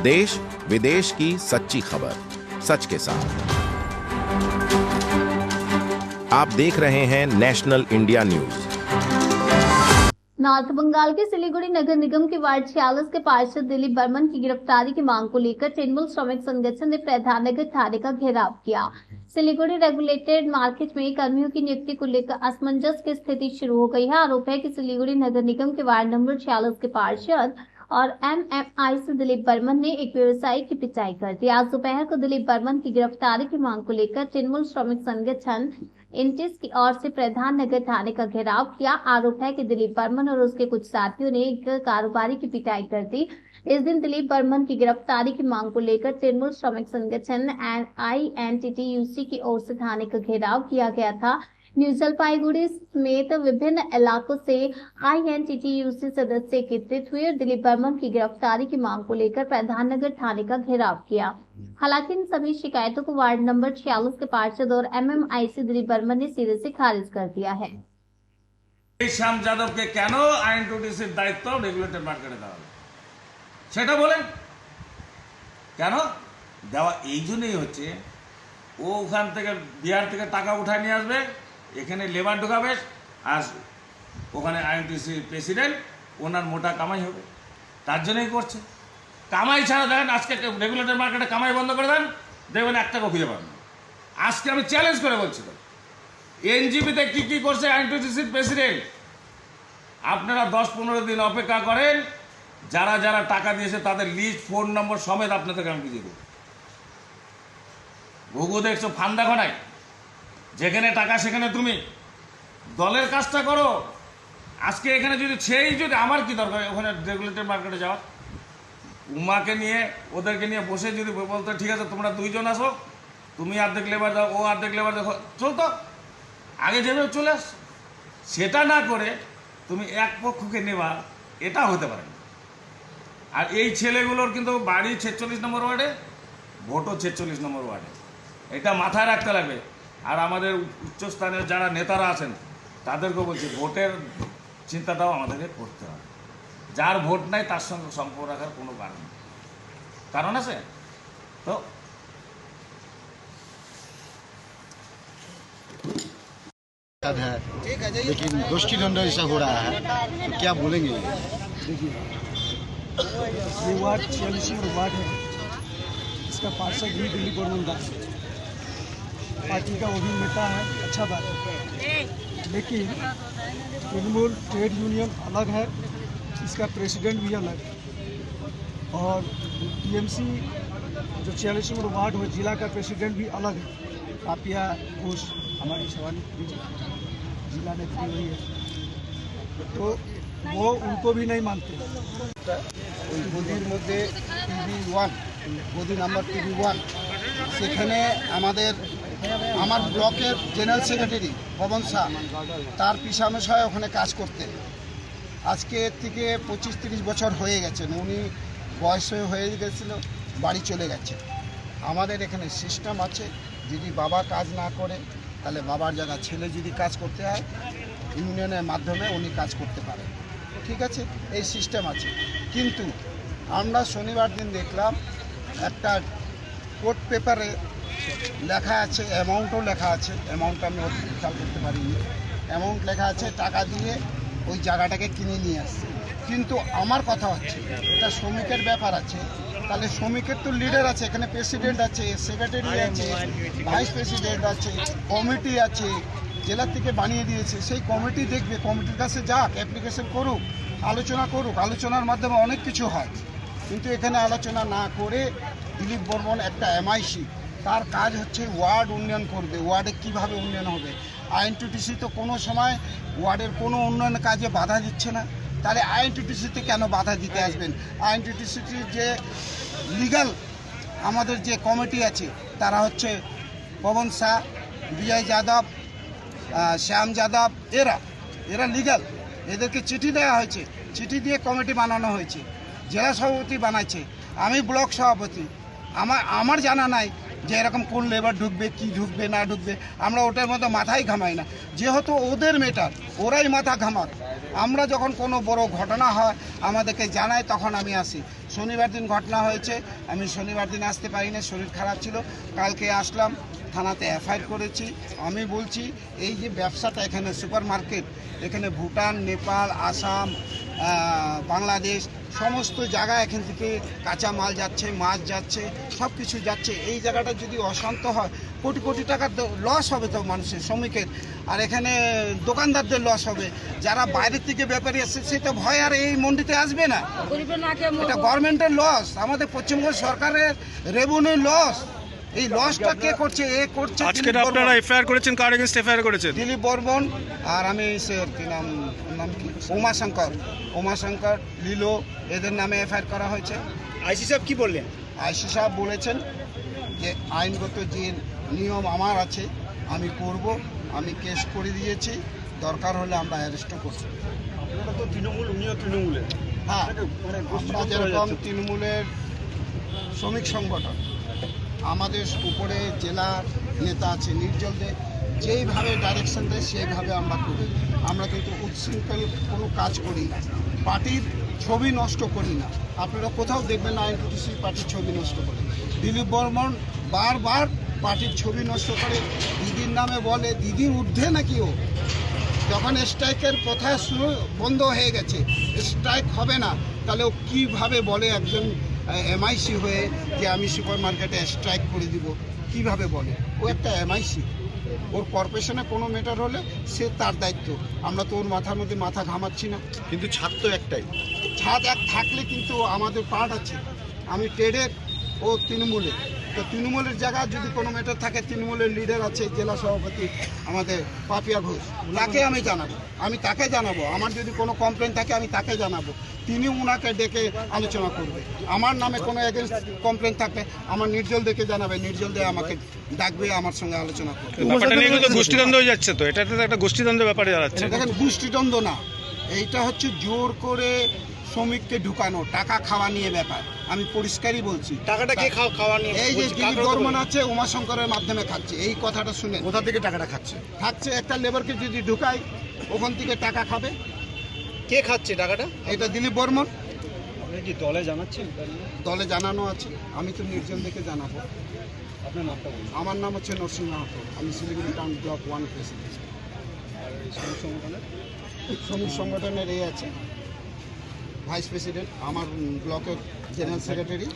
देश विदेश की सच्ची खबर सच के साथ। आप देख रहे हैं national India news. North Bengal के सिलीगुड़ी नगर निगम के वार्ड 46 के पार्षद दिलीप बर्मन की गिरफ्तारी की मांग को लेकर तृणमूल श्रमिक संगठन ने प्रधान नगर थाने का घेराव किया। सिलीगुड़ी रेगुलेटेड मार्केट में कर्मियों की नियुक्ति को लेकर असमंजस की स्थिति शुरू हो गई है। आरोप है कि सिलीगुड़ी नगर निगम के वार्ड नंबर 46 के पार्षद और एमएमआई से दिलीप बर्मन ने एक व्यवसायी की पिटाई कर दी। आज दोपहर को दिलीप बर्मन की गिरफ्तारी की मांग को लेकर तृणमूल श्रमिक संगठन इंटिस की ओर से प्रधान नगर थाने का घेराव किया। आरोप है कि दिलीप बर्मन और उसके कुछ साथियों ने एक कारोबारी की पिटाई कर दी। इस दिन दिलीप बर्मन की गिरफ्तारी की मांग को लेकर तृणमूल श्रमिक संगठन INTTUC की ओर से थाने का घेराव किया गया था। न्यू जलपाईगुड़ी समेत विभिन्न इलाकों से INTTUC सदस्य एकत्रित हुए और दिलीप बर्मन की गिरफ्तारी की मांग को लेकर प्रधान नगर थाने का घेराव किया। हालांकि इन सभी शिकायतों को वार्ड नंबर 46 के पार्षद और MMI से दिलीप बर्मन ने सिरे से खारिज कर दिया है। श्याम यादव के কেন INTTUCর দায়িত্ব রেগুলেটেড মার্কেটে দেওয়া হলো সেটা বলেন। কেন দেওয়া এই জন্যই হচ্ছে ও ওখান থেকে বিহার থেকে টাকা উঠায় নিয়ে আসবে, এখানে লেবার ঢোকাবে, আর ওখানে INTTUC প্রেসিডেন্ট ওনার মোটা কামাই হবে, তার জন্যই করছে। কামাই ছাড়া দেখেন আজকে রেগুলেটেড মার্কেটে কামাই বন্ধ করে দেন, দেখবেন এক টাকা খুঁজে পাবেন। আজকে আমি চ্যালেঞ্জ করে বলছি তো এনজিপিতে কি করছে INTTUCর প্রেসিডেন্ট, আপনারা 10-15 দিন অপেক্ষা করেন, যারা যারা টাকা দিয়েছে তাদের লিস্ট ফোন নম্বর সমেত আপনাদেরকে আমি দিয়ে দেবো। ঘুঘু দেখছো ফান্দা খনায়, যেখানে টাকা সেখানে তুমি দলের কাজটা করো। আজকে এখানে যদি আমার কি দরকার ওখানে রেগুলেটেড মার্কেটে যাওয়া, উমাকে নিয়ে ওদেরকে নিয়ে বসে যদি বলতো ঠিক আছে তোমরা দুইজন আসো, তুমি অর্ধেক লেবার দাও ও অর্ধেক লেবার দেখো, চলতো আগে যেভাবে চলে আস। সেটা না করে তুমি এক পক্ষকে নেবা, এটা হতে পারে না। আর এই ছেলেগুলোর কিন্তু বাড়ি 46 নম্বর ওয়ার্ডে, ভোটও 46 নম্বর ওয়ার্ডে, এটা মাথায় রাখতে লাগবে। আর আমাদের উচ্চস্থানীয় যারা নেতারা আছেন তাদেরকেও বলছি ভোটের চিন্তাটাও আমাদেরকে করতে হবে। যার ভোট নাই তার সঙ্গে সম্পর্ক রাখার কোনো কারণ আছে তো है, लेकिन गोष्ठी दंड ऐसा हो रहा है, क्या बोलेंगे? देखिए ये वार्ड 46 नंबर वार्ड है, इसका पार्षद भी दिलीप बर्मन दास, पार्टी का वो भी नेता है, अच्छा बात है। लेकिन तृणमूल ट्रेड यूनियन अलग है, इसका प्रेसिडेंट भी अलग है, और TMC जो 46 नंबर वार्ड है जिला का प्रेसिडेंट भी अलग है। पापिया घोष हमारी सवाली जिला ने की हुई है, तो वो उनको भी नहीं मानते। ওই গদির মধ্যে TV1 গদি নাম্বার TV1 সেখানে আমার ব্লকের জেনারেল সেক্রেটারি পবন শাহ তার পিছামশায় ওখানে কাজ করতেন। আজকে থেকে 25-30 বছর হয়ে গেছেন, উনি বয়স হয়ে গেছিল, বাড়ি চলে গেছে। আমাদের এখানে সিস্টেম আছে, যদি বাবা কাজ না করে তাহলে বাবার জায়গা ছেলে যদি কাজ করতে হয় ইউনিয়নের মাধ্যমে উনি কাজ করতে পারেন, ঠিক আছে, এই সিস্টেম আছে। কিন্তু আমরা শনিবার দিন দেখলাম একটা কোর্ট পেপারে লেখা আছে, অ্যামাউন্টও লেখা আছে, অ্যামাউন্ট আমি খেয়াল করতে পারিনি, অ্যামাউন্ট লেখা আছে টাকা দিয়ে ওই জায়গাটাকে কিনে নিয়ে আসছে। কিন্তু আমার কথা হচ্ছে এটা শ্রমিকের ব্যাপার আছে, তাহলে শ্রমিকের তো লিডার আছে, এখানে প্রেসিডেন্ট আছে, সেক্রেটারি আছে, ভাইস প্রেসিডেন্ট আছে, কমিটি আছে, জেলার থেকে বানিয়ে দিয়েছে, সেই কমিটি দেখবে, কমিটির কাছে যাক, অ্যাপ্লিকেশন করুক, আলোচনা করুক, আলোচনার মাধ্যমে অনেক কিছু হয়। কিন্তু এখানে আলোচনা না করে দিলীপ বর্মন একটা MIC, তার কাজ হচ্ছে ওয়ার্ড উন্নয়ন করবে, ওয়ার্ডে কিভাবে উন্নয়ন হবে। INTTUC তো কোনো সময় ওয়ার্ডের কোনো উন্নয়ন কাজে বাধা দিচ্ছে না, তাহলে INTTUCতে কেন বাধা দিতে আসবেন? INTTUCর যে লিগাল আমাদের যে কমিটি আছে তারা হচ্ছে পবন শাহ, বিজয় যাদব, শ্যাম যাদব, এরা লিগাল, এদেরকে চিঠি দেওয়া হয়েছে, চিঠি দিয়ে কমিটি বানানো হয়েছে, জেলা সভাপতি বানাচ্ছে, আমি ব্লক সভাপতি। আমার জানা নাই যে এরকম কোন লেবার ঢুকবে, কি ঢুকবে না ঢুকবে, আমরা ওটার মধ্যে মাথাই ঘামাই না, যেহেতু ওদের মেটার, ওরাই মাথা ঘামাক। আমরা যখন কোনো বড় ঘটনা হয় আমাদেরকে জানায়, তখন আমি আসি। শনিবার দিন ঘটনা হয়েছে, আমি শনিবার দিন আসতে পারি না, শরীর খারাপ ছিল। কালকে আসলাম, থানাতে এফআইআর করেছি। আমি বলছি এই যে ব্যবসাটা এখানে সুপার মার্কেট, এখানে ভুটান, নেপাল, আসাম, বাংলাদেশ সমস্ত জায়গায় এখান থেকে কাঁচা মাল যাচ্ছে, মাছ যাচ্ছে, সব কিছু যাচ্ছে। এই জায়গাটা যদি অশান্ত হয়, কোটি কোটি টাকার লস হবে তো মানুষের, শ্রমিকের, আর এখানে দোকানদারদের লস হবে। যারা বাইরের থেকে ব্যাপারী আসছে সেটা ভয় আর এই মন্ডিতে আসবে না। এটা গভর্নমেন্টের লস, আমাদের পশ্চিমবঙ্গ সরকারের রেভিনিউ লস। এই লসটা কে করছে? এ করছে। আজকে আপনারা এফআইআর করেছেন, কার এগেইনস্ট এফআইআর করেছেন? দিলীপ বর্মন আর আমি কি নাম কি উমাশঙ্কর লিলো, এদের নামে এফআইআর করা হয়েছে। आईसी साहब की बोल रहे हैं? আইসি সাহেব বলেছেন যে আইনগত যে নিয়ম আমার আছে আমি করব, আমি কেস করে দিয়েছি, দরকার হলে আমরা অ্যারেস্টও করব। আপনারা তো তৃণমূল, উনিও তৃণমূলের। হ্যাঁ, আমরা যেরকম তৃণমূলের শ্রমিক সংগঠন, আমাদের উপরে জেলার নেতা আছে নির্জল দে, যেইভাবে ডাইরেকশন দেয় সেইভাবে আমরা করি। আমরা কিন্তু উচ্ছৃঙ্খল কোনো কাজ করি না, পার্টির ছবি নষ্ট করি না। আপনারা কোথাও দেখবেন না আইএনটিটিসি পার্টির ছবি নষ্ট করে। দিলীপ বর্মন বারবার পার্টির ছবি নষ্ট করে, দিদির নামে বলে, দিদির ঊর্ধ্বে নাকি ও। যখন স্ট্রাইকের কথা বন্ধ হয়ে গেছে, স্ট্রাইক হবে না, তাহলে ও কীভাবে বলে একজন এমআইসি হয়ে যে আমি সুপার মার্কেটে স্ট্রাইক করে দিব? কিভাবে বলে? ও একটা এমআইসি, ওর কর্পোরেশনে কোনো ম্যাটার হলে সে তার দায়িত্ব। আমরা তো ওর মাথার মধ্যে মাথা ঘামাচ্ছি না। কিন্তু ছাদ তো একটাই। ছাদ এক থাকলে কিন্তু আমাদের পার্ট আছে। আমি ট্রেডের, ও তৃণমূলের। তো তৃণমূলের জায়গায় যদি কোনো ম্যাটার থাকে, তৃণমূলের লিডার আছে জেলা সভাপতি আমাদের পাপিয়া ঘোষ, তাকে আমি জানাবো, তাকে জানাবো। আমার যদি কোনো কমপ্লেন থাকে আমি তাকে জানাবো, তিনি ওনাকে ডেকে আলোচনা করবে। আমার নামে কোনো এগেনস্ট কমপ্লেন থাকলে আমার নির্জল দেখে জানাবে, নির্জল দে আমাকে ডাকবে, আমার সঙ্গে আলোচনা করবে। ব্যাপারটা নিয়ে কিন্তু গোষ্ঠীদ্বন্দ্ব হয়ে যাচ্ছে তো, এটা তো একটা গোষ্ঠীদ্বন্দ্বের ব্যাপারে দাঁড়াচ্ছে। দেখেন, গোষ্ঠীদ্বন্দ্ব না, এইটা হচ্ছে জোর করে শ্রমিককে ঢুকানো, টাকা খাওয়া নিয়ে ব্যাপার। আমি পরিষ্কারই বলছি। টাকাটা কে খাওয়া নিয়ে? এই যে দিলীপ বর্মন আছে, উমাশঙ্করের মাধ্যমে খাচ্ছে, এই কথাটা শুনে। কোথা থেকে টাকাটা খাচ্ছে? একটা লেবারকে যদি ঢুকাই, ওখান থেকে টাকা খাবে। কে খাচ্ছে টাকাটা? এটা দিলীপ বর্মন। আপনি কি দলে জানাচ্ছেন? দলে জানানো আছে, আমি তো নির্জন দেখে জানাবো। আপনার নামটা বলুন। আমার নাম হচ্ছে নরসিংহ মাহাতো, আমি শিলিগুড়ি টাউন ব্লক 1 প্রেসিডেন্ট। আর এই শ্রমিক সংগঠনের শ্রমিক সংগঠনের এই আছে ভাইস প্রেসিডেন্ট, আমার ব্লকের জেনারেল সেক্রেটারি।